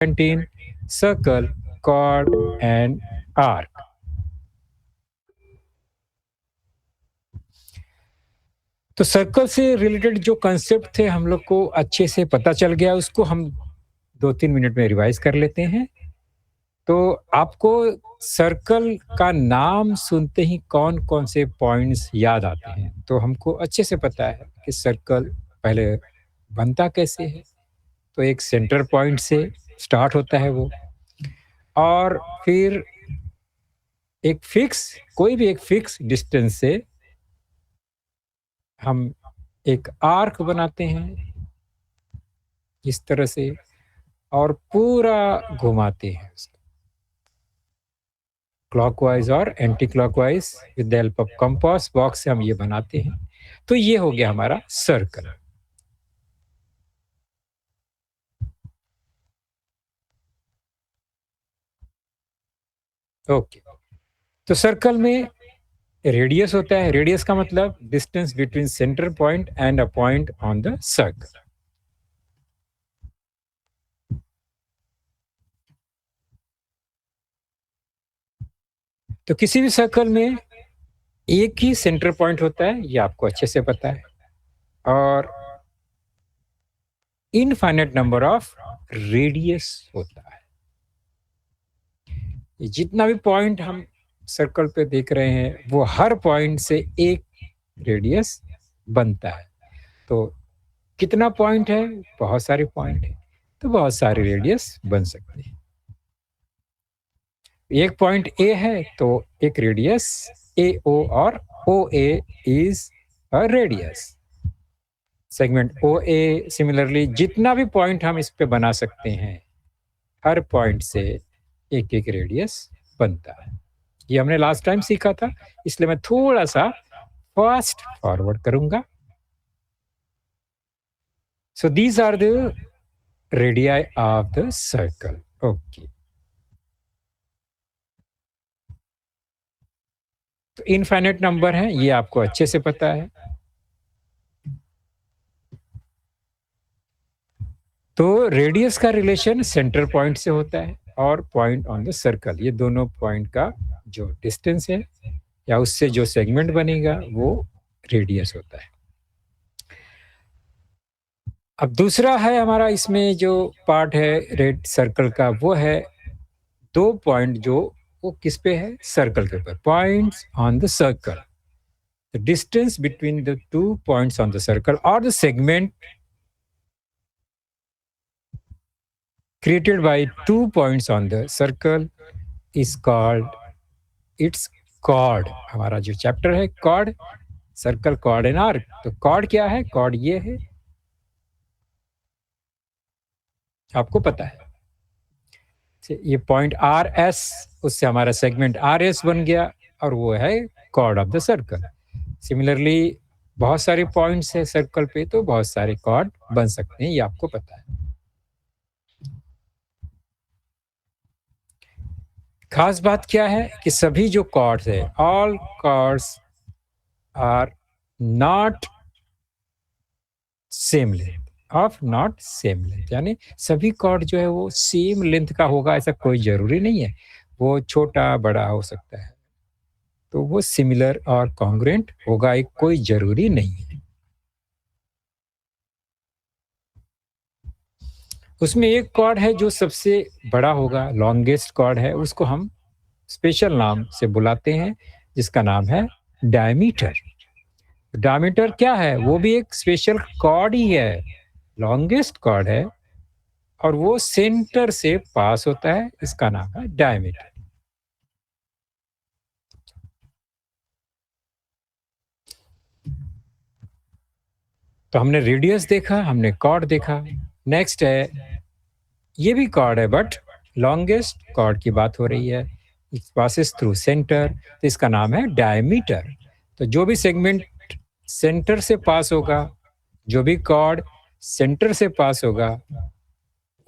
17, circle, chord and arc. तो circle से related जो कंसेप्ट थे हम लोग को अच्छे से पता चल गया, उसको हम 2-3 मिनट में रिवाइज कर लेते हैं। तो आपको सर्कल का नाम सुनते ही कौन-कौन से पॉइंट्स याद आते हैं? तो हमको अच्छे से पता है कि सर्कल पहले बनता कैसे है। तो एक सेंटर पॉइंट से स्टार्ट होता है वो, और फिर एक फिक्स कोई भी एक फिक्स डिस्टेंस से हम एक आर्क बनाते हैं इस तरह से, और पूरा घुमाते हैं उसको क्लॉकवाइज और anti clockwise. With the help of compass box से हम ये बनाते हैं। तो ये हो गया हमारा सर्कल। ओके, तो सर्कल में रेडियस होता है। रेडियस का मतलब distance between centre point and a point on the circle. तो किसी भी सर्कल में एक ही सेंटर पॉइंट होता है, ये आपको अच्छे से पता है, और इनफाइनाइट नंबर ऑफ रेडियस होता है। ये जितना भी पॉइंट हम सर्कल पे देख रहे हैं, वो हर पॉइंट से एक रेडियस बनता है। तो कितना पॉइंट है? बहुत सारे पॉइंट है, तो बहुत सारे रेडियस बन सकते हैं। एक पॉइंट ए है तो एक रेडियस ए ओ, और O A is a radius. Segment O A similarly जितना भी पॉइंट हम इस पे बना सकते हैं, हर पॉइंट से एक एक रेडियस बनता है। ये हमने लास्ट टाइम सीखा था, इसलिए मैं थोड़ा सा फास्ट फॉरवर्ड करूंगा। So these are the radii of the circle. Okay, तो इनफाइनाइट नंबर है, ये आपको अच्छे से पता है। तो रेडियस का रिलेशन सेंटर पॉइंट से होता है और पॉइंट ऑन द सर्कल, ये दोनों पॉइंट का जो डिस्टेंस है या उससे जो सेगमेंट बनेगा वो रेडियस होता है। अब दूसरा है हमारा इसमें जो पार्ट है रेड सर्कल का, वो है दो पॉइंट जो वो किस पे है? सर्कल के ऊपर, points on the circle. The distance between the two points on the circle और the segment created by 2 points on the circle is called its chord। हमारा जो चैप्टर है chord, circle, chord and arc. तो chord क्या है? chord ये है, आपको पता है। ये पॉइंट आर एस, उससे हमारा सेगमेंट आर एस बन गया, और वो है chord of the circle. Similarly बहुत सारे पॉइंट्स है सर्कल पे, तो बहुत सारे chord बन सकते हैं, ये आपको पता है। खास बात क्या है कि सभी जो chords है, all chords are not same length of not same length, यानी सभी कॉर्ड जो है वो सेम लेंथ का होगा ऐसा कोई जरूरी नहीं है। वो छोटा बड़ा हो सकता है, तो वो सिमिलर और कॉन्ग्रुएंट होगा, एक कोई जरूरी नहीं है। उसमें एक कॉर्ड है जो सबसे बड़ा होगा, लॉन्गेस्ट कॉर्ड है, उसको हम स्पेशल नाम से बुलाते हैं, जिसका नाम है डायमीटर। डायमीटर क्या है? वो भी एक स्पेशल कॉर्ड ही है, लॉन्गेस्ट कॉर्ड है, और वो सेंटर से पास होता है, इसका नाम है डायमीटर। तो हमने रेडियस देखा, हमने कॉर्ड देखा। नेक्स्ट है, ये भी कॉर्ड है बट लॉन्गेस्ट कॉर्ड की बात हो रही है, इट पासेस थ्रू सेंटर, तो इसका नाम है डायमीटर। तो जो भी सेगमेंट सेंटर से पास होगा, जो भी कॉर्ड सेंटर से पास होगा,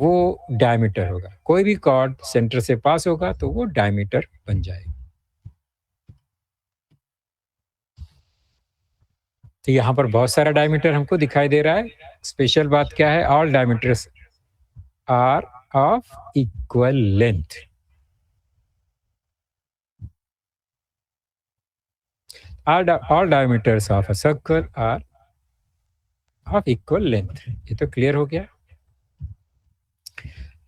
वो डायमीटर होगा। कोई भी कॉर्ड सेंटर से पास होगा तो वो डायमीटर बन जाएगा। तो यहाँ पर बहुत सारा डायमीटर हमको दिखाई दे रहा है। स्पेशल बात क्या है? All diameters are of equal length. All diameters of a circle are of equal length. ये तो क्लियर हो गया.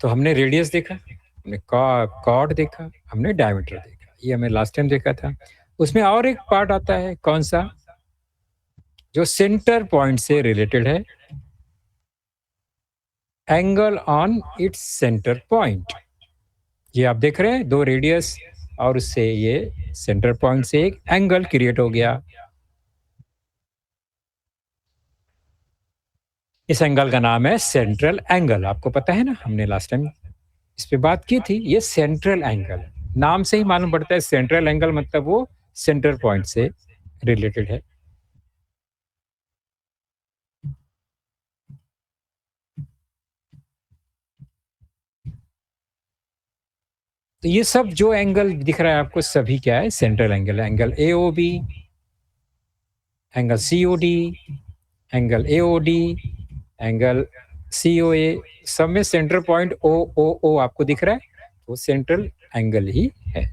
तो हमने रेडियस देखा, हमने कॉर्ड देखा, हमने डायमीटर देखा. ये हमें लास्ट टाइम देखा था. उसमें और एक पार्ट आता है, कौन सा, जो सेंटर पॉइंट से रिलेटेड है. Angle on its centre point. ये आप देख रहे हैं, दो रेडियस और उससे ये सेंटर पॉइंट से एक एंगल क्रिएट हो गया. इस एंगल का नाम है सेंट्रल एंगल. आपको पता है ना, हमने लास्ट टाइम इस पे बात की थी. ये सेंट्रल एंगल, नाम से ही मालूम पड़ता है सेंट्रल एंगल मतलब वो सेंटर पॉइंट से रिलेटेड है. तो ये सब जो एंगल दिख रहा है आपको, सभी क्या है, central angle. Angle AOB, angle COD, angle AOD, angle COA, सब में सेंटर पॉइंट OOO आपको दिख रहा है, वो सेंट्रल एंगल ही है.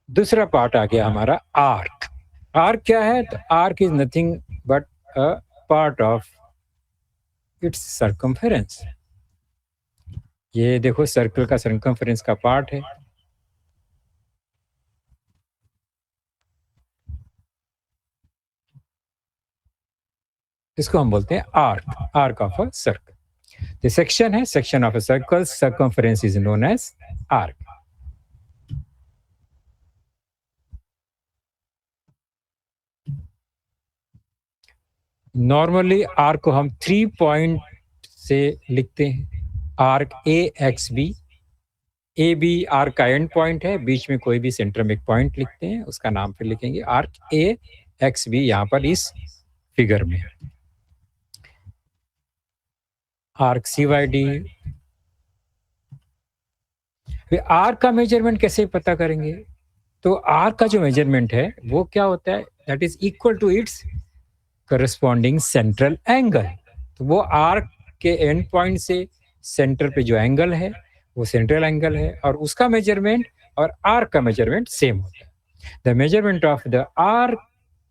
दूसरा पार्ट आ गया हमारा आर्क. आर्क क्या है? तो arc is nothing but a part of its circumference. ये देखो, सर्कल का सर्कमफेरेंस का पार्ट है. इसको हम बोलते हैं arc, arc of a circle. The section है, section of a circle circumference is known as arc. Normally arc को हम 3 पॉइंट से लिखते हैं. Arc AXB. AB आर्क का एंड पॉइंट है, बीच में कोई भी सेंटर में एक पॉइंट लिखते हैं, उसका नाम फिर लिखेंगे आर्क AXB. यहां पर इस फिगर में आर्क CYD. आर्क का मेजरमेंट कैसे पता करेंगे? तो आर्क का जो मेजरमेंट है वो क्या होता है, that is equal to its corresponding central angle. तो वो आर्क के एंड पॉइंट से सेंटर पे जो एंगल है वो सेंट्रल एंगल है, और उसका मेजरमेंट और आर्क का मेजरमेंट सेम होता है. The measurement of the arc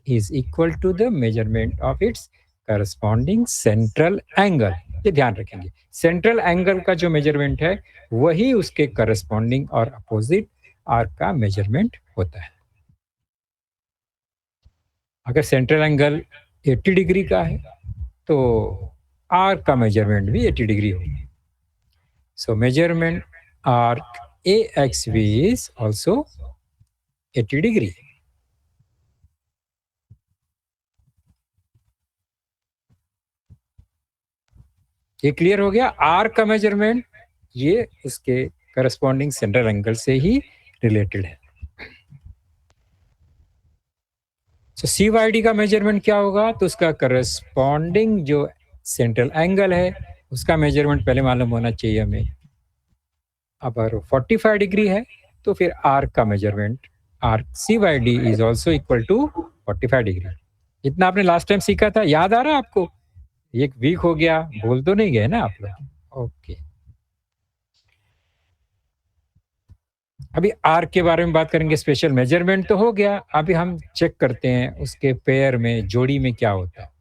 is equal to the measurement of its corresponding central angle. ये ध्यान रखेंगे, सेंट्रल एंगल का जो मेजरमेंट है वही उसके करस्पॉन्डिंग और अपोजिट आर्क का मेजरमेंट होता है. अगर सेंट्रल एंगल 80 डिग्री का है तो आर्क का मेजरमेंट भी 80 डिग्री होगा. सो measurement arc AXB is also 80 degree. ये क्लियर हो गया. आर्क का मेजरमेंट ये उसके करस्पॉन्डिंग सेंट्रल एंगल से ही रिलेटेड है. तो CYD का मेजरमेंट क्या होगा? तो उसका करस्पॉन्डिंग जो सेंट्रल एंगल है उसका मेजरमेंट पहले मालूम होना चाहिए हमें. अगर 45 डिग्री है तो फिर आर्क का measurement arc CYD is also equal to 45 degree. इतना आपने लास्ट टाइम सीखा था, याद आ रहा है आपको? एक वीक हो गया, भूल तो नहीं गए ना आप लोग? ओके. अभी आर्क के बारे में बात करेंगे. स्पेशल मेजरमेंट तो हो गया, अभी हम चेक करते हैं उसके पेयर में, जोड़ी में क्या होता है.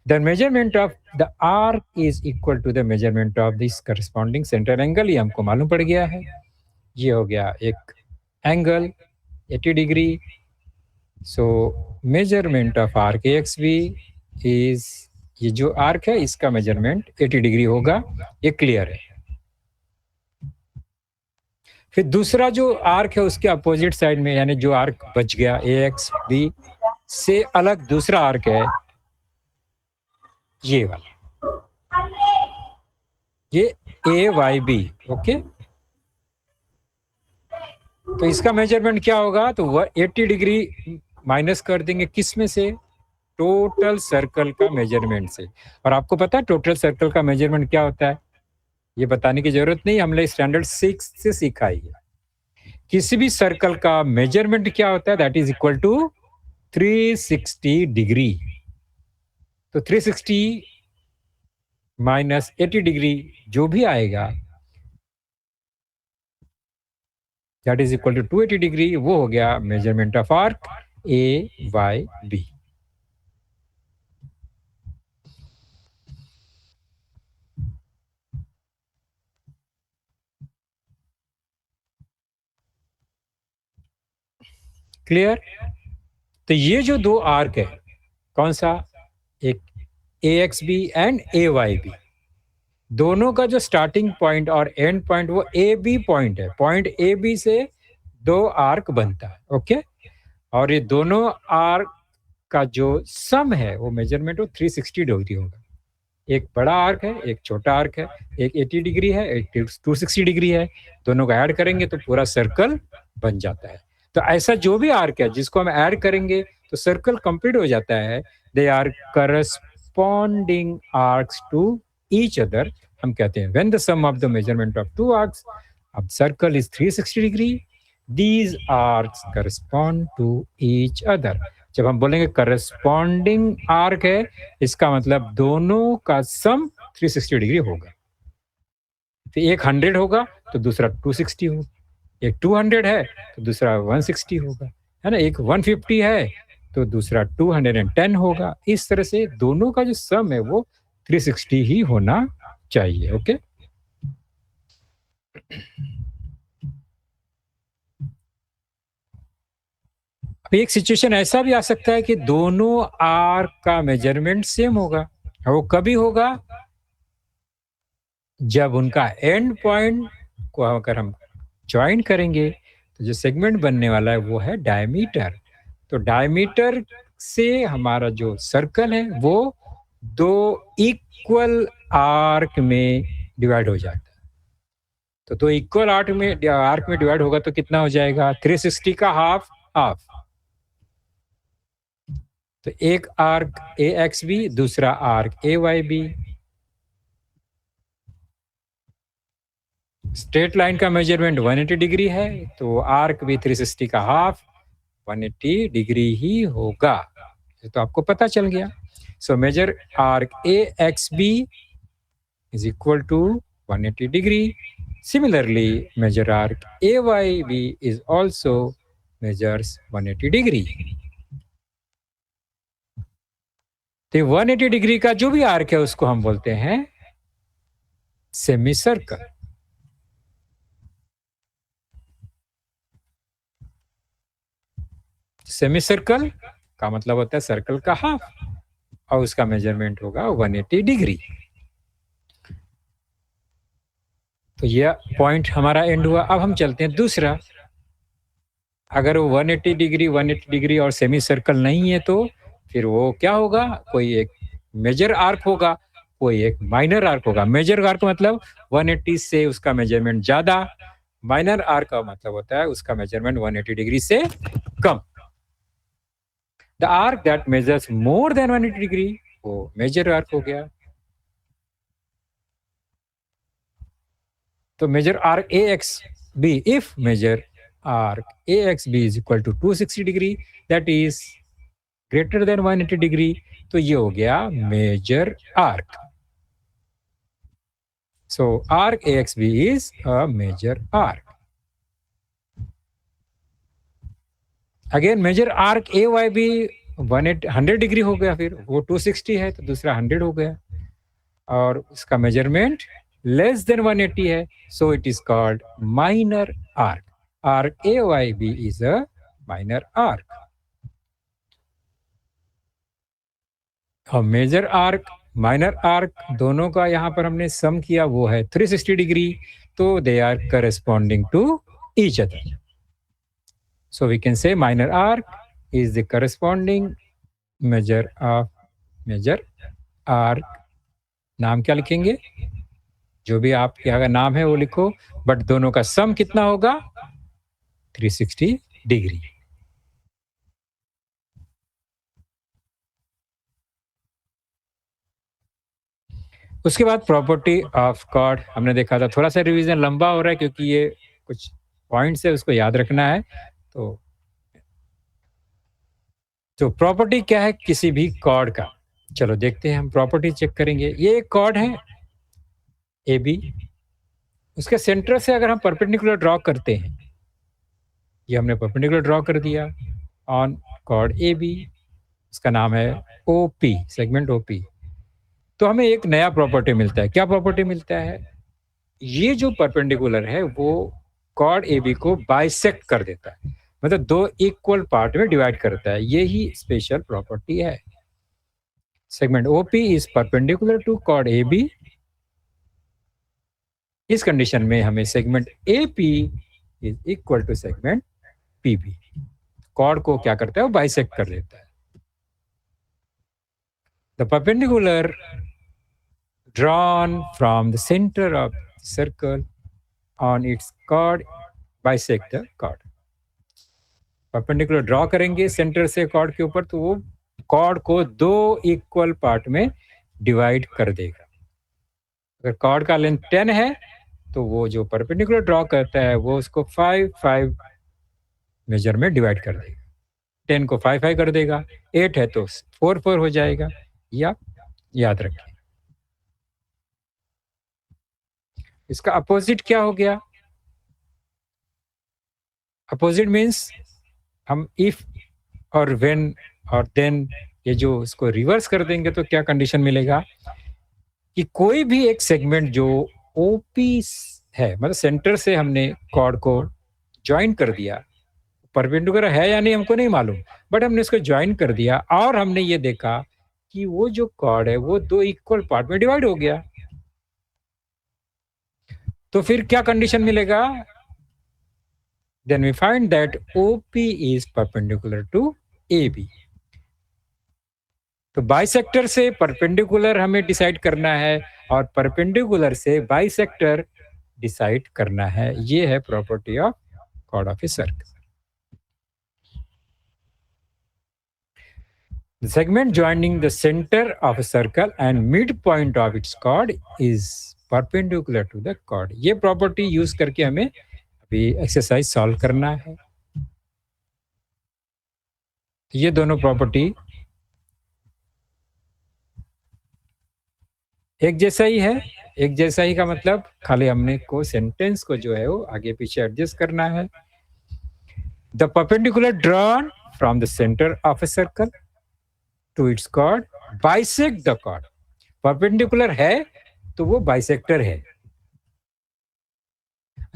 The measurement of the arc is equal to the measurement of this corresponding central angle. ये हमको मालूम पड़ गया है. ये हो गया एक angle 80 degree. So measurement of arc AXB is, ये जो आर्क है इसका मेजरमेंट 80 डिग्री होगा. ये क्लियर है. फिर दूसरा जो आर्क है उसके अपोजिट साइड में, यानी जो आर्क बच गया AXB से अलग दूसरा आर्क है ये वाला, ये AYB. ओके. तो इसका मेजरमेंट क्या होगा? तो वह 80 डिग्री माइनस कर देंगे किस में से? टोटल सर्कल का मेजरमेंट से. और आपको पता है टोटल सर्कल का मेजरमेंट क्या होता है? ये बताने की जरूरत नहीं, हमने स्टैंडर्ड 6 से सीखा ही है. किसी भी सर्कल का मेजरमेंट क्या होता है, that is equal to 360 degree. तो 360 माइनस 80 डिग्री जो भी आएगा, that is equal to 280 degree, वो हो गया measurement of arc A Y B. Clear? तो ये जो दो आर्क है, कौन सा, एक A X B and A Y B, दोनों का जो स्टार्टिंग पॉइंट और एंड पॉइंट वो ए बी पॉइंट है। पॉइंट ए बी से दो आर्क बनता है, ओके। और ये दोनों आर्क का जो सम है वो मेजरमेंट वो 360 डिग्री होगा। एक बड़ा आर्क है, एक छोटा आर्क है, एक 80 डिग्री है, एक 260 डिग्री है। दोनों को ऐड करेंगे तो पूरा सर्कल बन जाता है। तो ऐसा जो भी आर्क है जिसको हम ऐड करेंगे तो सर्कल कंप्लीट हो जाता है। They are corresponding arcs to each other. हम कहते हैं when the sum of the measurement of two arcs of circle is 360 degree, these arcs correspond to each other. जब हम बोलेंगे करस्पॉन्डिंग आर्क है, इसका मतलब दोनों का सम 360 डिग्री होगा। तो एक 100 होगा तो दूसरा 260 होगा, एक 200 है तो दूसरा 160 होगा, है ना। एक 150 है तो दूसरा 210 होगा। इस तरह से दोनों का जो सम है वो 360 ही होना चाहिए, ओके। अब एक सिचुएशन ऐसा भी आ सकता है कि दोनों आर्क का मेजरमेंट सेम होगा। वो कभी होगा जब उनका एंड पॉइंट को अगर हम ज्वाइन करेंगे तो जो सेगमेंट बनने वाला है वो है डायमीटर। तो डायमीटर से हमारा जो सर्कल है वो दो इक्वल आर्क में डिवाइड हो जाता है। तो दो इक्वल आर्क में डिवाइड होगा तो कितना हो जाएगा, 360 का हाफ हाफ। तो एक आर्क ए एक्स बी, दूसरा arc A Y B. Straight line का मेजरमेंट 180 डिग्री है तो आर्क भी 360 का हाफ 180 डिग्री ही होगा। ये तो आपको पता चल गया। So major arc A X B is equal to 180 degree. Similarly, measure arc AYB is also measures 180 degree. तो 180 डिग्री का जो भी आर्क है उसको हम बोलते हैं सेमी सर्कल। सेमी सर्कल का मतलब होता है सर्कल का हाफ और उसका मेजरमेंट होगा 180 डिग्री। तो यह पॉइंट हमारा एंड हुआ। अब हम चलते हैं दूसरा। अगर वो 180 डिग्री और सेमी सर्कल नहीं है तो फिर वो क्या होगा, कोई एक मेजर आर्क होगा, कोई एक माइनर आर्क होगा। मेजर आर्क मतलब 180 से उसका मेजरमेंट ज्यादा, माइनर आर्क का मतलब होता है उसका मेजरमेंट 180 डिग्री से कम। The arc that measures more than 180 degree वो मेजर आर्क हो गया। तो major arc A X B, if major arc AXB is equal to 260 degree, that is greater than 180 degree, तो ये हो गया major arc. So arc AXB is a major arc. Again major arc AYB 100 degree हो गया, फिर वो 260 है तो दूसरा 100 हो गया और उसका मेजरमेंट लेस देन 180 है, so it is called minor arc. Arc AYB is a minor arc. और मेजर आर्क माइनर आर्क दोनों का यहाँ पर हमने सम किया वो है 360 डिग्री, तो they are corresponding to each other. So we can say minor arc is the corresponding major of major arc. नाम क्या लिखेंगे, जो भी आपके अगर नाम है वो लिखो, बट दोनों का सम कितना होगा, 360 डिग्री। उसके बाद प्रॉपर्टी ऑफ कॉर्ड हमने देखा था। थोड़ा सा रिवीजन लंबा हो रहा है क्योंकि ये कुछ पॉइंट्स है उसको याद रखना है। तो प्रॉपर्टी क्या है किसी भी कॉर्ड का? चलो देखते हैं, हम प्रॉपर्टी चेक करेंगे। ये एक कॉर्ड है ए बी, उसके सेंटर से अगर हम परपेंडिकुलर ड्रॉ करते हैं, ये हमने परपेंडिकुलर ड्रॉ कर दिया ऑन कॉर्ड ए बी, उसका नाम है O P, segment O P. तो हमें एक नया प्रॉपर्टी मिलता है। क्या प्रॉपर्टी मिलता है? ये जो परपेंडिकुलर है वो कॉर्ड ए बी को बाइसेक्ट कर देता है, मतलब दो इक्वल पार्ट में डिवाइड करता है। यही स्पेशल प्रॉपर्टी है। Segment OP is perpendicular to chord AB। इस कंडीशन में हमें segment AP is equal to segment PB। Chord को क्या करता है? वो बाइसेक्ट कर देता है। The perpendicular drawn from the center of the circle on its chord bisect the chord। Perpendicular draw करेंगे सेंटर से कॉर्ड के ऊपर, तो वो कॉर्ड को दो इक्वल पार्ट में डिवाइड कर देगा। अगर कॉर्ड का लेंथ 10 है तो वो जो परपेंडिकुलर ड्रॉ करता है वो उसको 5 मेजर में डिवाइड कर देगा। 10 को 5 कर देगा, 8 है तो 4 हो जाएगा। या याद रखें, इसका अपोजिट क्या हो गया? अपोजिट मीन्स हम इफ और व्हेन और देन, ये जो इसको रिवर्स कर देंगे तो क्या कंडीशन मिलेगा कि कोई भी एक सेगमेंट जो ओपी है, मतलब सेंटर से हमने कॉर्ड को ज्वाइन कर दिया, परपेंडिकुलर है या नहीं हमको नहीं मालूम, बट हमने इसको ज्वाइन कर दिया और हमने ये देखा कि वो जो कॉर्ड है वो दो इक्वल पार्ट में डिवाइड हो गया। तो फिर क्या कंडीशन मिलेगा? Then we find that OP is perpendicular to AB। तो बाइसेक्टर से परपेंडिकुलर हमें डिसाइड करना है और परपेंडिकुलर से बाइसेक्टर डिसाइड करना है। ये है property of chord of a circle. The segment joining the center of a circle and midpoint of its chord is perpendicular to the chord। ये प्रॉपर्टी यूज करके हमें अभी एक्सरसाइज सॉल्व करना है। ये दोनों प्रॉपर्टी एक जैसा ही है। एक जैसा ही का मतलब खाली हमने को सेंटेंस को जो है वो आगे पीछे एडजस्ट करना है। The perpendicular drawn from the centre of a circle to its chord bisect the chord. Perpendicular है तो वो बाइसेक्टर है,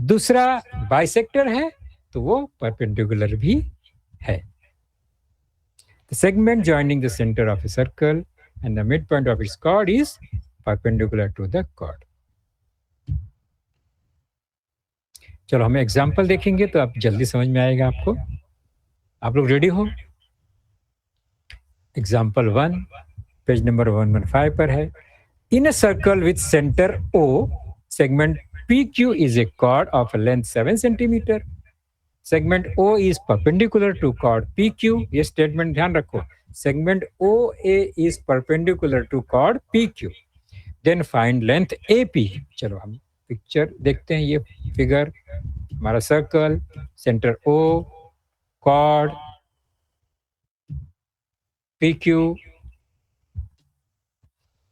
दूसरा बाइसेक्टर है तो वो परपेंडिकुलर भी है। The segment joining the center of a circle and the midpoint of its chord is perpendicular to the chord। चलो हम एग्जांपल देखेंगे तो आप जल्दी समझ में आएगा आपको। आप लोग रेडी हो? एग्जांपल 1 पेज नंबर 115 पर है। In a circle with centre O, segment PQ is a chord of a length 7 centimeter। Segment O is perpendicular to chord PQ। ये स्टेटमेंट ध्यान रखो। Segment OA is perpendicular to chord PQ। Then find length AP। चलो हम picture देखते हैं। ये figure हमारा सर्कल, सेंटर O, chord PQ,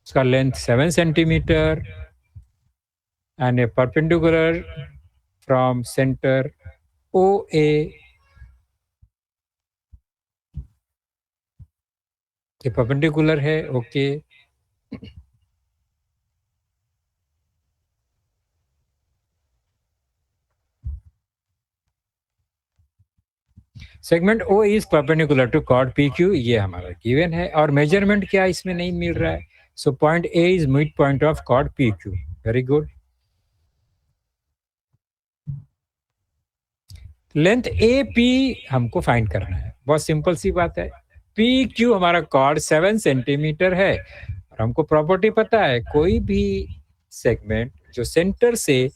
उसका length 7 centimeter and A perpendicular from center OA। ये परपेंडिकुलर है, okay. Segment O is perpendicular to chord PQ, ये हमारा गिवन है। और मेजरमेंट क्या इसमें नहीं मिल रहा है, so point A is mid point of chord PQ। Very good. Length AP हमको फाइंड करना है, बहुत सिंपल सी बात है। PQ हमारा कॉर्ड 7 सेंटीमीटर है और हमको प्रॉपर्टी पता है, कोई भी सेगमेंट जो सेंटर से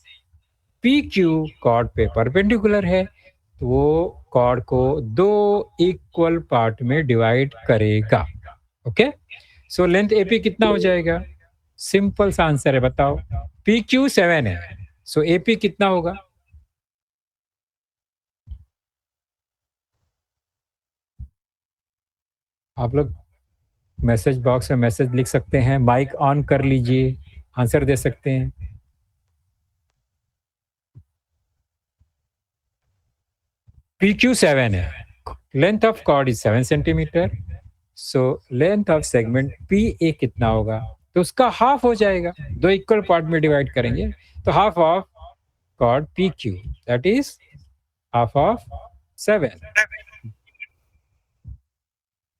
PQ कॉर्ड पे परपेंडिकुलर है तो वो कॉर्ड को दो इक्वल पार्ट में डिवाइड करेगा। ओके, सो लेंथ AP कितना हो जाएगा? सिंपल सा आंसर है, बताओ। PQ 7 है, सो AP कितना होगा? आप लोग मैसेज बॉक्स में मैसेज लिख सकते हैं, माइक ऑन कर लीजिए, आंसर दे सकते हैं। PQ 7 है, length of chord is 7 centimetre, so length of segment PA कितना होगा? तो उसका हाफ हो जाएगा, दो इक्वल पार्ट में डिवाइड करेंगे, तो half of chord PQ, that is half of 7।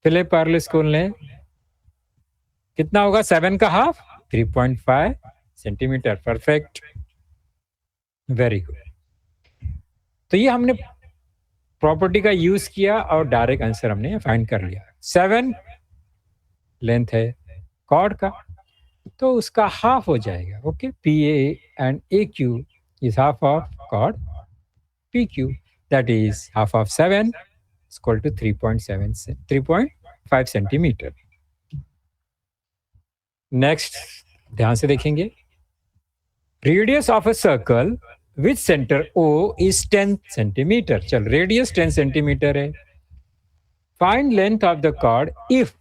Philip Parle school ने कितना होगा 7 का half? 3.5 centimetre. Perfect, very good. तो ये हमने प्रॉपर्टी का यूज किया और डायरेक्ट आंसर हमने फाइंड कर लिया। 7 लेंथ है कॉर्ड का, तो उसका हाफ हो जाएगा। Okay, PA and AQ is half of chord PQ, that is half of 7 equal to 3.5 centimetre. Next ध्यान से देखेंगे, radius of a circle with centre O is 10 centimetre. चल, रेडियस 10 सेंटीमीटर है। Find length of the chord if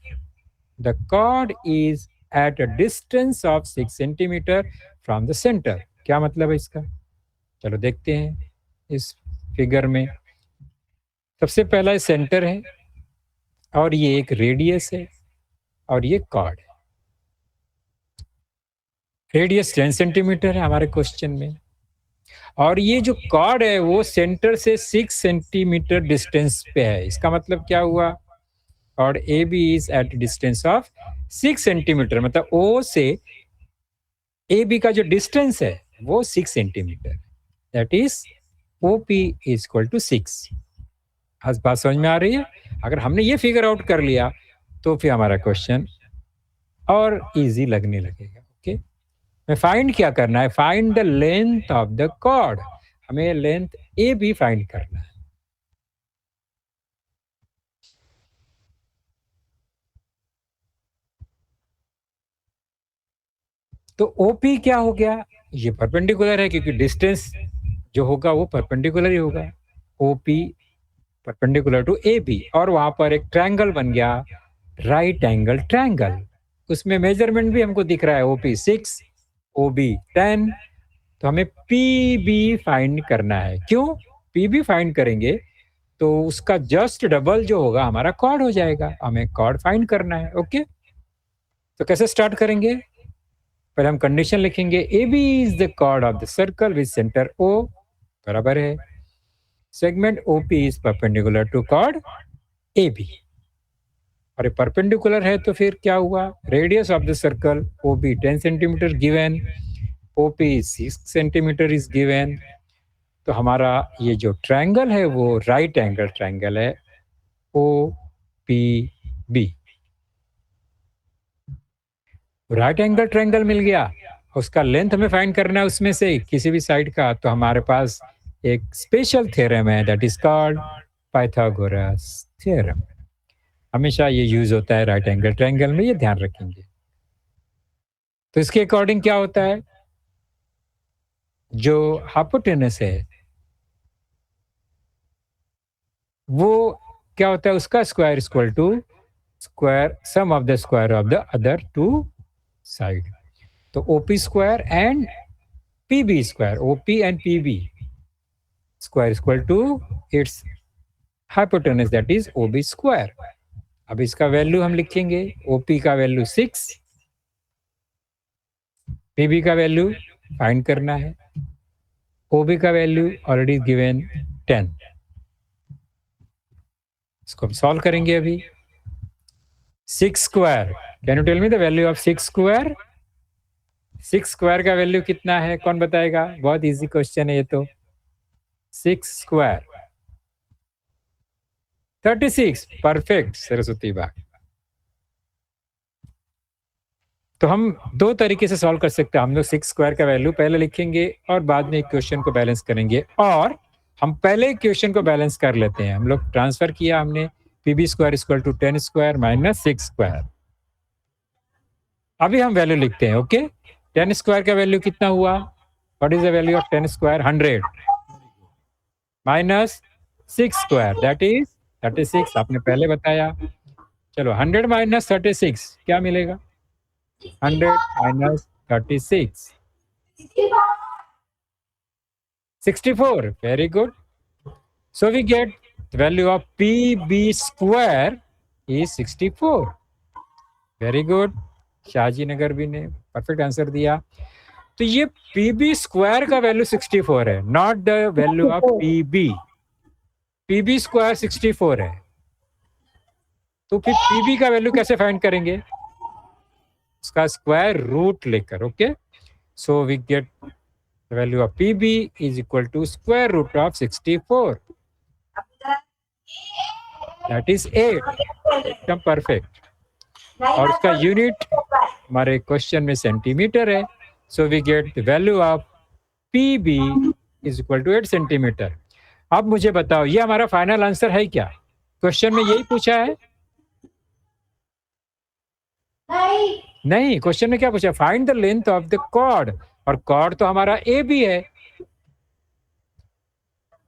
the chord is at a distance of 6 centimetre from the centre. क्या मतलब है इसका? चलो देखते हैं इस फिगर में। सबसे पहला सेंटर है और ये एक रेडियस है और ये कॉर्ड है। रेडियस 10 सेंटीमीटर है हमारे क्वेश्चन में, और ये जो कॉर्ड है वो सेंटर से 6 सेंटीमीटर डिस्टेंस पे है। इसका मतलब क्या हुआ? Chord AB is at distance of 6 centimetre, मतलब O से AB का जो डिस्टेंस है वो 6 centimetre, that is OP is equal to 6। आज बात समझ में आ रही है? अगर हमने ये फिगर आउट कर लिया तो फिर हमारा क्वेश्चन और इजी लगने लगेगा। ओके, मैं फाइंड क्या करना है? Find the length of the chord. हमें लेंथ AB फाइंड करना है। तो OP क्या हो गया? ये परपेंडिकुलर है क्योंकि डिस्टेंस जो होगा वो परपेंडिकुलर ही होगा। OP परपेंडिकुलर टू AB, और वहां पर एक ट्रायंगल बन गया, राइट एंगल ट्रायंगल। उसमें मेजरमेंट भी हमको दिख रहा है, OP 6, OB 10। तो हमें PB फाइंड करना है। क्यों? PB फाइंड करेंगे तो उसका जस्ट डबल जो होगा हमारा कॉर्ड हो जाएगा। हमें कॉर्ड फाइंड करना है। ओके, तो कैसे स्टार्ट करेंगे? पहले हम कंडीशन लिखेंगे, AB is the chord of the circle with centre O बराबर है segment OP is perpendicular to chord AB। और ये परपेंडिकुलर है तो फिर क्या हुआ? Radius of the circle OB 10 centimetre given, OP 6 centimetre is given. तो हमारा ये जो ट्रायंगल है वो राइट एंगल ट्रायंगल है OPB। राइट एंगल ट्रायंगल मिल गया, उसका लेंथ हमें फाइंड करना है उसमें से किसी भी साइड का। तो हमारे पास एक स्पेशल थ्योरम है, that is called Pythagoras theorem. हमेशा ये यूज होता है राइट एंगल ट्रायंगल में, ये ध्यान रखेंगे। तो इसके अकॉर्डिंग क्या होता है? जो हाइपोटेनस है वो क्या होता है? उसका square equal to square sum of the square of the other two side. तो OP square and PB square, OP and PB square equal to its hypotenuse, that is OB square. अब इसका value हम लिखेंगे, OP का value 6, PB का value find करना है, OB का वैल्यू ऑलरेडी गिवन 10। इसको हम सॉल्व करेंगे अभी। 6 square, can you tell me the value of 6 square? 6 square का वैल्यू कितना है? कौन बताएगा? बहुत इजी क्वेश्चन है ये तो। 6 स्क्वायर 36। परफेक्ट सरस्वती बा। तो हम दो तरीके से सॉल्व कर सकते हैं। हम लोग 6 स्क्वायर का वैल्यू पहले लिखेंगे और बाद में क्वेश्चन को बैलेंस करेंगे, और हम पहले क्वेश्चन को बैलेंस कर लेते हैं। हम लोग ट्रांसफर किया हमने, PB square equal to 10 square minus 6 square. अभी हम वैल्यू लिखते हैं। ओके, 10 स्क्वायर का वैल्यू कितना हुआ? What is the value of 10 square? 100 minus 6 square, that is 36। आपने पहले बताया। चलो 100 माइनस 36 क्या मिलेगा? 100 minus 36 64. Very good. So we get the value of PB square is 64. Very good. Shahaji नगर भी ने परफेक्ट आंसर दिया. तो ये PB स्क्वायर का वैल्यू 64 है, not the value of PB. PB square 64 है, तो फिर PB का वैल्यू कैसे फाइंड करेंगे? उसका स्क्वायर रूट लेकर. Okay, so we get the value of PB is equal to square root of 64. That is 8. एकदम परफेक्ट. और उसका यूनिट हमारे क्वेश्चन में सेंटीमीटर है. So we get the value of PB is equal to 8 centimetre. अब मुझे बताओ, ये हमारा फाइनल आंसर है क्या? क्वेश्चन में यही पूछा है? नहीं, क्वेश्चन में क्या पूछा? Find the length of the chord, और कॉर्ड तो हमारा AB है.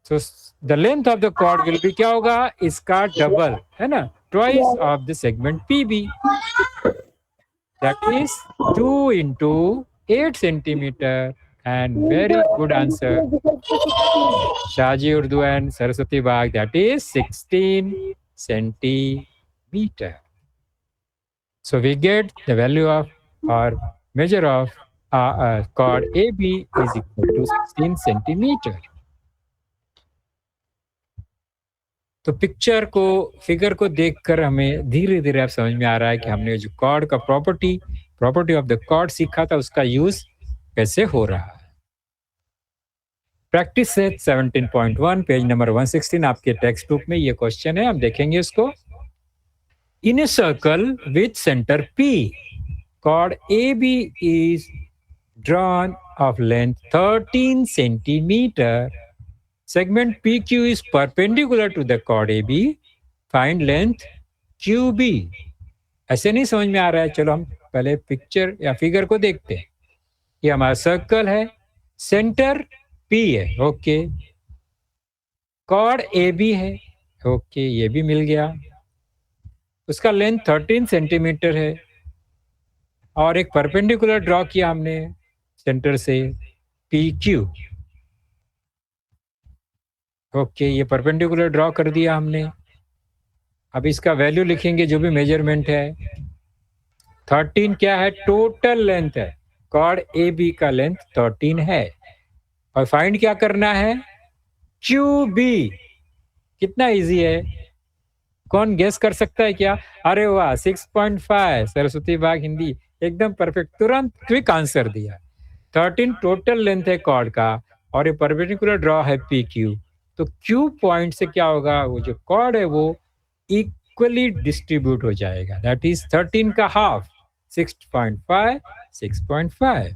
So the length of the chord will be क्या होगा? इसका डबल है ना, twice of the segment PB. That is 2 into 8 centimetre. And very good answer, Shaji Urdu and Saraswati Bagh. That is 16 centimeter. So we get the value of or measure of chord AB is equal to 16 centimeter. तो picture को, figure को देखकर हमें धीरे धीरे अब समझ में आ रहा है कि हमने जो कॉर्ड का प्रॉपर्टी ऑफ द कॉर्ड सीखा था, उसका यूज कैसे हो रहा है. प्रैक्टिस सेट 17.1 पेज नंबर 116 आपके टेक्स्ट बुक में ये क्वेश्चन है, हम देखेंगे इसको. In a circle with center P, chord AB is drawn of length 13 centimeter. Segment PQ is perpendicular to the chord AB. Find length QB. ऐसे नहीं समझ में आ रहा है. चलो हम पहले पिक्चर या फिगर को देखते हैं. ये हमारा सर्कल है, सेंटर P है. ओके, कॉर्ड AB है. ओके, ये भी मिल गया. उसका लेंथ 13 सेंटीमीटर है, और एक परपेंडिकुलर ड्रॉ किया हमने सेंटर से PQ. ओके, ये परपेंडिकुलर ड्रॉ कर दिया हमने. अब इसका वैल्यू लिखेंगे, जो भी मेजरमेंट है. 13 क्या है? टोटल लेंथ है. कॉर्ड AB का लेंथ 13 है, और फाइंड क्या करना है? QB. कितना इजी है, कौन गेस कर सकता है क्या? अरे वाह, 6.5. सरस्वती बाग हिंदी एकदम परफेक्ट, तुरंत क्विक आंसर दिया. 13 टोटल लेंथ है कॉर्ड का, और ये परपेंडिकुलर ड्रॉ है PQ. तो Q पॉइंट से क्या होगा? वो जो कॉर्ड है वो इक्वली डिस्ट्रीब्यूट हो जाएगा. दैट इज 13 का half, 6.5 6.5.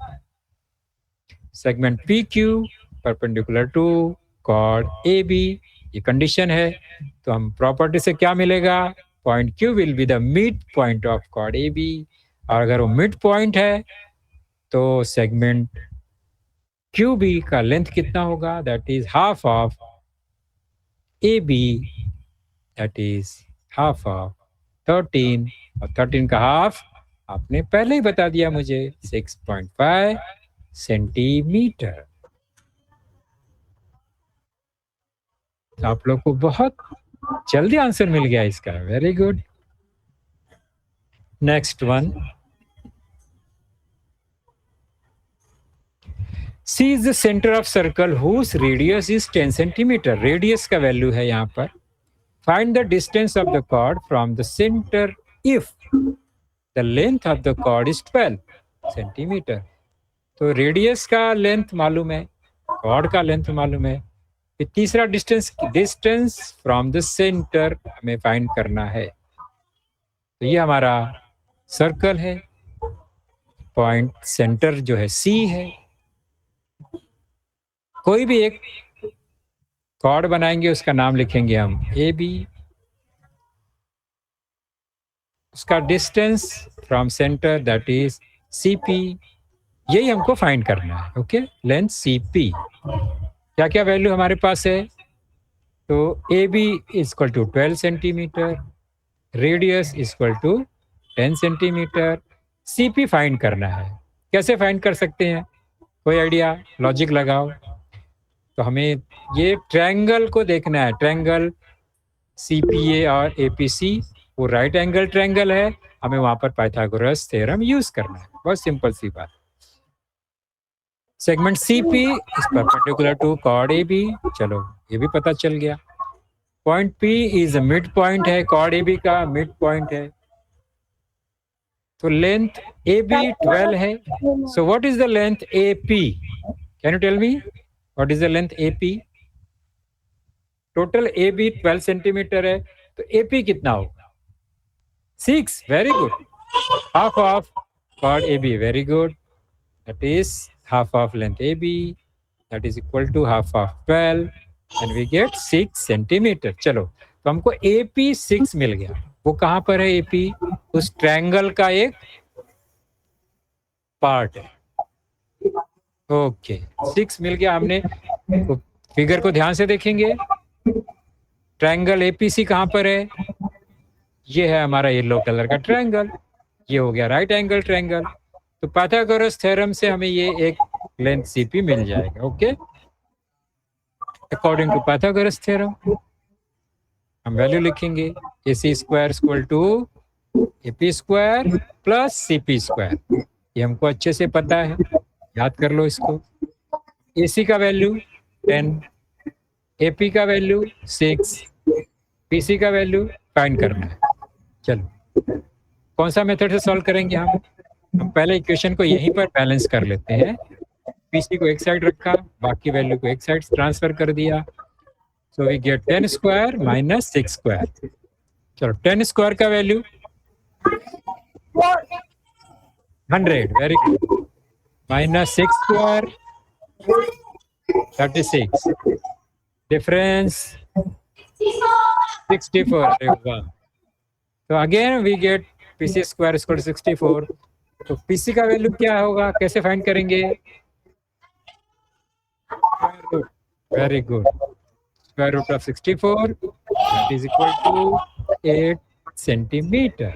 Segment PQ perpendicular to chord AB, ये कंडीशन है. तो हम प्रॉपर्टी से क्या मिलेगा? Point Q will be the mid point of chord AB, और अगर वो मिड पॉइंट है तो सेगमेंट QB का लेंथ कितना होगा? That is half of AB, that is half of 13, और 13 का हाफ आपने पहले ही बता दिया मुझे, 6.5 सेंटीमीटर. आप लोग को बहुत जल्दी आंसर मिल गया इसका. Very good. Next one. C is the centre of circle whose radius is 10 centimetre. Radius का वैल्यू है यहाँ पर. Find the distance of the chord from the centre if the length of the chord is 12 centimetre. तो radius का length मालूम है, chord का length मालूम है. फिर तीसरा डिस्टेंस फ्रॉम द सेंटर हमें फाइंड करना है. तो ये हमारा सर्कल है, पॉइंट सेंटर जो है C है. कोई भी एक कॉर्ड बनाएंगे, उसका नाम लिखेंगे हम AB. उसका distance from centre that is CP. यही हमको फाइंड करना है. Okay, length CP. क्या क्या वैल्यू हमारे पास है? तो AB is equal to 12 centimetre, radius equal to 10 centimetre. CP find करना है। कैसे फाइंड कर सकते हैं? कोई आइडिया? लॉजिक लगाओ। तो हमें ये ट्रायंगल को देखना है। ट्रायंगल सीपीए और एपीसी वो राइट एंगल ट्रायंगल है। हमें वहां पर पाइथागोरस थ्योरम यूज करना है। बहुत सिंपल सी बात। Segment CP is perpendicular to chord AB. चलो ये भी पता चल गया। Point P is mid point है, कॉर्ड एबी का मिड पॉइंट है। तो लेंथ ए बी 12 है। So what is the length A P? Can you tell me what is the length A P? Total A B 12 centimetre है, तो A P कितना होगा? 6। Very good. Half of chord A B. Very good. That is half of length A B, that is equal to half of 12 and we get 6 centimetre. चलो, तो हमको A P 6 मिल गया। वो कहां पर है? ए पी उस ट्रायंगल का एक पार्ट है। ओके, 6 मिल गया हमने। तो फिगर को ध्यान से देखेंगे। ट्रायंगल एपीसी कहां पर है? ये है हमारा येलो कलर का ट्रायंगल। ये हो गया राइट एंगल ट्रायंगल। तो पाइथागोरस थ्योरम से हमें ये एक लेंथ सीपी मिल जाएगा। Okay, according to Pythagoras theorem हम वैल्यू लिखेंगे। A C square equal to A P square plus C P square. ये हमको अच्छे से पता है, याद कर लो इसको। ए सी का वैल्यू 10, ए पी का वैल्यू 6, पी सी का वैल्यू फाइंड करना है। चलो, कौन सा मेथड से सॉल्व करेंगे हम पहले इक्वेशन को यहीं पर बैलेंस कर लेते हैं। पीसी को एक साइड रखा, बाकी वैल्यू को एक साइड ट्रांसफर कर दिया। So we get 10 square minus 6 square. चलो, 10 स्क्वायर का value 100। Very good. Minus 6 square 36। Difference 64। अरे वाह। तो again we get PC square equal to 64। तो पीसी का वैल्यू क्या होगा? कैसे फाइंड करेंगे? Very good. Square root of 64 that is equal to 8 centimetre.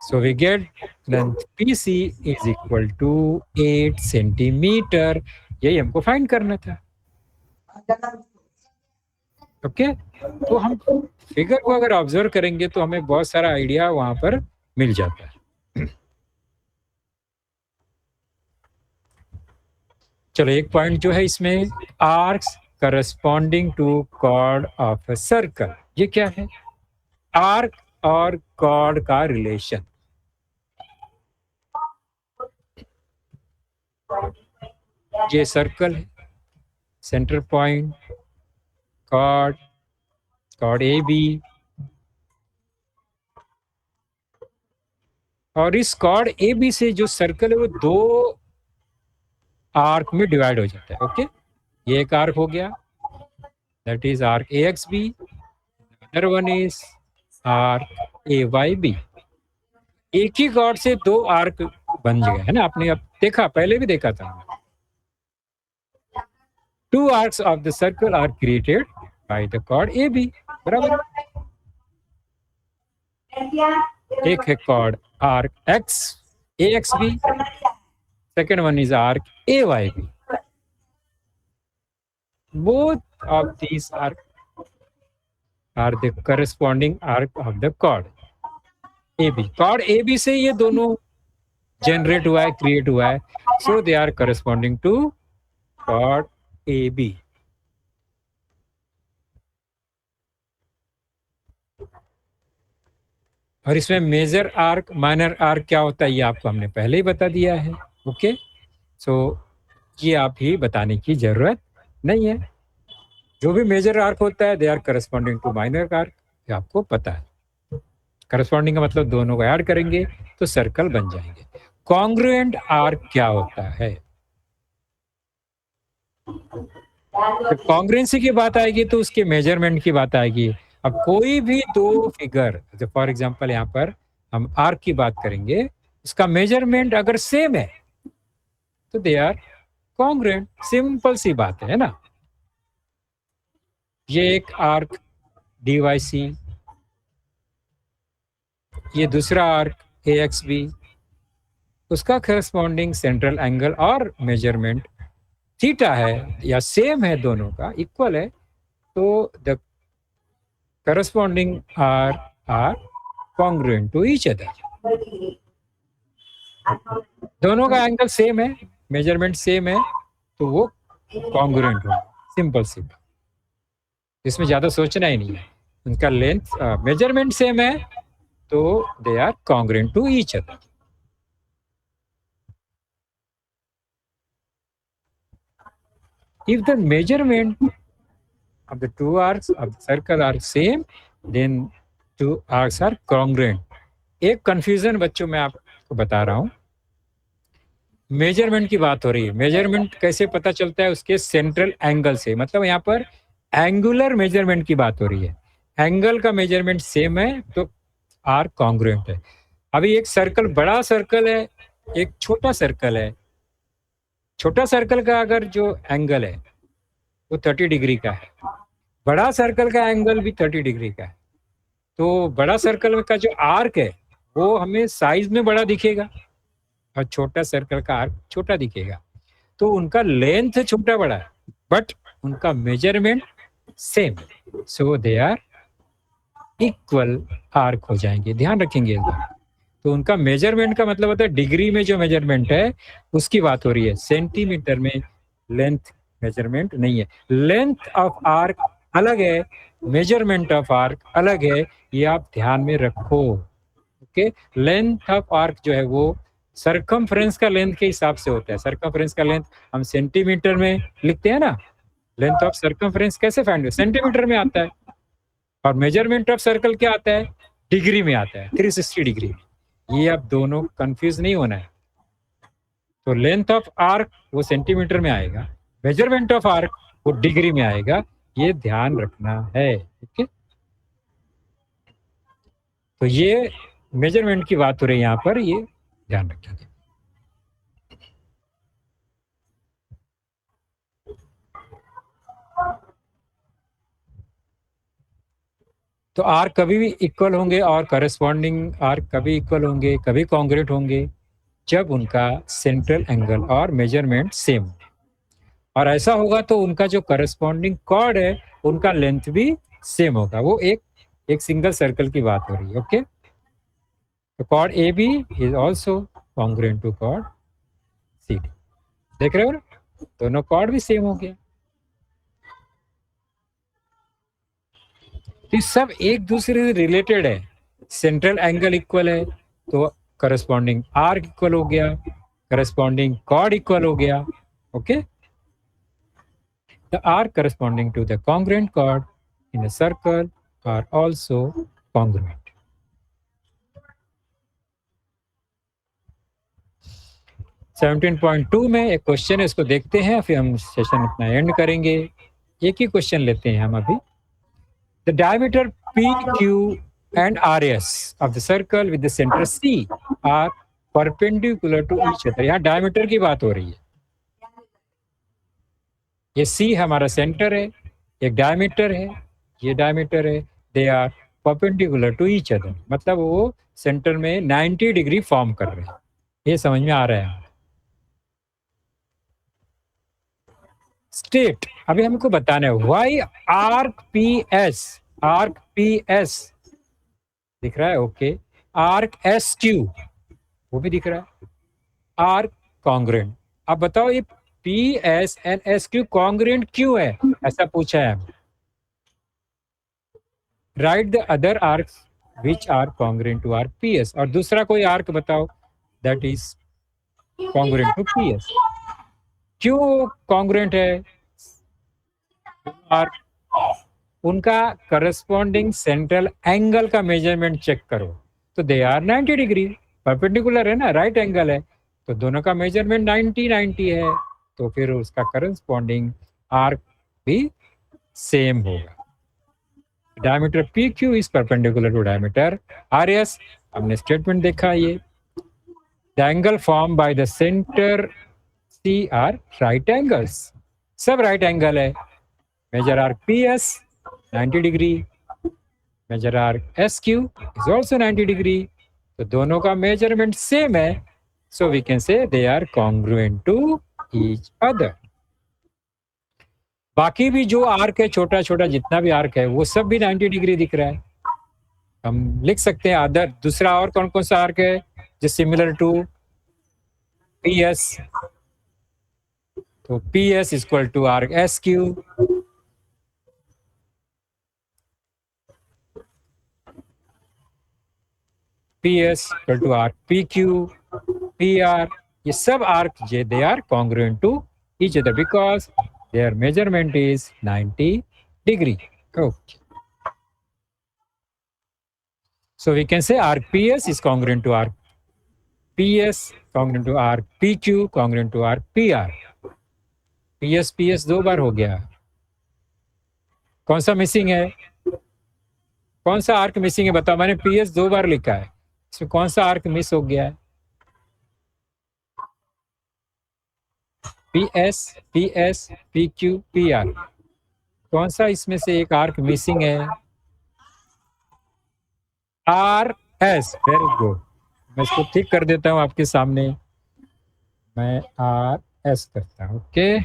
So we get length PC is equal to 8 centimetre. यही हमको फाइंड करना था। ओके, तो हम फिगर को अगर ऑब्जर्व करेंगे तो हमें बहुत सारा आइडिया वहां पर मिल जाता है। चलो, एक पॉइंट जो है इसमें, arcs corresponding to chord of a circle. ये क्या है? आर्क और कॉर्ड का रिलेशन। ये सर्कल है, centre point, chord, chord A B, और इस कॉर्ड ए बी से जो सर्कल है वो 2 आर्क में डिवाइड हो जाता है। ओके, ये एक आर्क हो गया, that is arc A X B. Other one is arc A Y B. एक ही कॉर्ड से 2 आर्क बन गए है ना। आपने अब देखा, पहले भी देखा था। 2 arcs of the circle are created by the chord AB। बराबर। एक है chord arc X AXB, second one is arc AYB। Both of these are the corresponding arc of the chord AB। chord AB से ये दोनों generate हुआ है, create हुआ है। So they are corresponding to chord AB। और इसमें major arc minor arc क्या होता है ये आपको हमने पहले ही बता दिया है। ओके, सो ये आप ही बताने की जरूरत नहीं है। जो भी मेजर आर्क होता है they are corresponding to minor arc, ये आपको पता है। करस्पॉन्डिंग का मतलब दोनों को ऐड करेंगे तो सर्कल बन जाएंगे। कॉन्ग्रुएंट आर्क क्या होता है? जब कॉन्ग्रुएंसी की बात आएगी तो उसके मेजरमेंट की बात आएगी। अब कोई भी 2 फिगर, फॉर एग्जांपल यहाँ पर हम आर्क की बात करेंगे, इसका मेजरमेंट अगर सेम है तो दे आर कॉन्ग्रुएंट। सिंपल सी बात है ना। ये एक आर्क DYC, ये दूसरा आर्क AXB, उसका करस्पॉन्डिंग सेंट्रल एंगल और मेजरमेंट थीटा है या सेम है, दोनों का इक्वल है, तो the corresponding are congruent to each other. दोनों का एंगल सेम है, मेजरमेंट सेम है, तो वो कॉन्ग्रुएंट होगा। सिंपल सिंपल, इसमें ज्यादा सोचना ही नहीं है। उनका लेंथ मेजरमेंट सेम है तो they are congruent to each other. If the measurement of the two arcs of the circle are same, then two arcs are congruent. एक कंफ्यूजन बच्चों मैं आपको बता रहा हूं, मेजरमेंट की बात हो रही है। मेजरमेंट कैसे पता चलता है? उसके सेंट्रल एंगल से, मतलब यहाँ पर एंगुलर मेजरमेंट की बात हो रही है। एंगल का मेजरमेंट सेम है तो आर कॉन्ग्रुएंट है। अभी एक सर्कल, बड़ा सर्कल है, एक छोटा सर्कल है। छोटा सर्कल का अगर जो एंगल है वो 30 डिग्री का है, बड़ा सर्कल का एंगल भी 30 डिग्री का है, तो बड़ा सर्कल का जो आर्क है वो हमें साइज में बड़ा दिखेगा और छोटा सर्कल का आर्क छोटा दिखेगा। तो उनका लेंथ छोटा बड़ा है बट उनका measurement same, so they are equal arc हो जाएंगे। ध्यान रखेंगे इस बात। तो उनका मेजरमेंट का मतलब होता है डिग्री में जो मेजरमेंट है उसकी बात हो रही है, सेंटीमीटर में लेंथ मेजरमेंट नहीं है। लेंथ ऑफ आर्क अलग है, मेजरमेंट ऑफ आर्क अलग है, ये आप ध्यान में रखो। ओके, लेंथ ऑफ आर्क जो है वो सरकमफ्रेंस का लेंथ के हिसाब से होता है। सरकमफ्रेंस का लेंथ हम सेंटीमीटर में लिखते हैं ना, लेंथ ऑफ सरकमफ्रेंस कैसे फाइंड, सेंटीमीटर में आता है। और मेजरमेंट ऑफ सर्कल क्या आता है? डिग्री में आता है, 360 डिग्री। ये आप दोनों कंफ्यूज नहीं होना है। तो लेंथ ऑफ आर्क वो सेंटीमीटर में आएगा, मेजरमेंट ऑफ आर्क वो डिग्री में आएगा, ये ध्यान रखना है। ठीक है, तो ये मेजरमेंट की बात हो रही है यहाँ पर, ये ध्यान रखेंगे। तो आर्क कभी भी इक्वल होंगे और करस्पॉन्डिंग आर्क कभी इक्वल होंगे, कभी कॉन्ग्रुएंट होंगे जब उनका सेंट्रल एंगल और मेजरमेंट सेम हो। और ऐसा होगा तो उनका जो करस्पॉन्डिंग कॉर्ड है उनका लेंथ भी सेम होगा। वो एक सिंगल सर्कल की बात हो रही है। ओके, तो chord A B is also congruent to chord C D. देख रहे हो ना, दोनों कॉर्ड भी सेम हो गया। तो सब एक दूसरे से रिलेटेड है। सेंट्रल एंगल इक्वल है तो करस्पॉन्डिंग आर्क इक्वल हो गया, करस्पॉन्डिंग कॉर्ड इक्वल हो गया। Okay, the arc corresponding to the congruent chord in a circle are also congruent. Seventeen point two में एक क्वेश्चन है, इसको देखते हैं फिर हम सेशन अपना एंड करेंगे। एक ही क्वेश्चन लेते हैं हम अभी। The diameter P Q and R S of the circle with the centre C are perpendicular to each other. यहाँ डायमीटर की बात हो रही है। ये सी हमारा सेंटर है, एक डायमीटर है, ये डायमीटर है, they are perpendicular to each other, मतलब वो सेंटर में 90 डिग्री फॉर्म कर रहे हैं। ये समझ में आ रहा है? स्टेट, अभी हमको बताना है वाई आर्क पी एस दिख रहा है। ओके, आर्क एस क्यू वो भी दिख रहा है, आर्क कॉन्ग्रुएंट। अब बताओ ये P S and S Q congruent क्यों है, ऐसा पूछा है। Write the other arcs which are congruent to arc P S, और दूसरा कोई आर्क बताओ that is congruent to P S. क्यों कॉन्ग्रुएंट है? आर्क, उनका करस्पॉन्डिंग सेंट्रल एंगल का मेजरमेंट चेक करो तो दे आर 90 डिग्री, परपेंडिकुलर है ना, राइट एंगल है, तो दोनों का मेजरमेंट 90 है, तो फिर उसका करस्पॉन्डिंग आर्क भी सेम होगा। Diameter P Q is perpendicular to diameter R S. हमने स्टेटमेंट देखा, ये the angle form by the centre C are right angles, सब राइट एंगल है। Major arc P S 90 degree, major arc S Q is also 90 degree, तो दोनों का measurement same है, so we can say they are congruent to each other. बाकी भी जो arc है, छोटा छोटा जितना भी आर्क है, वो सब भी 90 डिग्री दिख रहा है। हम लिख सकते हैं अदर, दूसरा और कौन कौन सा आर्क है जो सिमिलर टू पी एस, तो P S equal to arc S Q, P S equal to arc P Q, P R, ये सब आर्क जे they are congruent to each other because their measurement is 90 degree. Okay, so we can say arc PS is congruent to arc PS, congruent to arc PQ, congruent to arc PR। PS PS दो बार हो गया, कौन सा missing है? कौन सा arc missing है बताओ? मैंने PS दो बार लिखा है, इसमें कौन सा आर्क मिस हो गया है? PS PS PQ PR, कौन सा इसमें से एक आर्क मिसिंग है? आर एस, वेरी गुड, मैं इसको ठीक कर देता हूं आपके सामने, मैं आर एस करता हूं। Okay,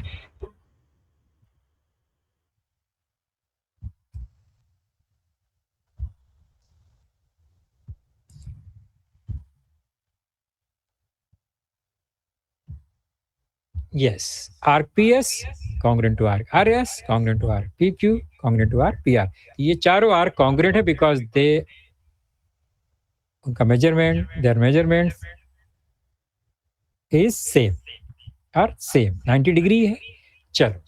yes, arc PS congruent to arc RS, congruent to arc PQ, congruent to arc PR। ये चारों आर्क कॉन्ग्रुएंट है बिकॉज दे, उनका measurement, there measurement is same और सेम 90 डिग्री है। चलो,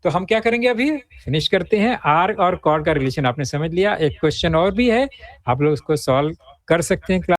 तो हम क्या करेंगे अभी? फिनिश करते हैं। आर्क और कॉर्ड का रिलेशन आपने समझ लिया। एक क्वेश्चन और भी है, आप लोग उसको सॉल्व कर सकते हैं क्लास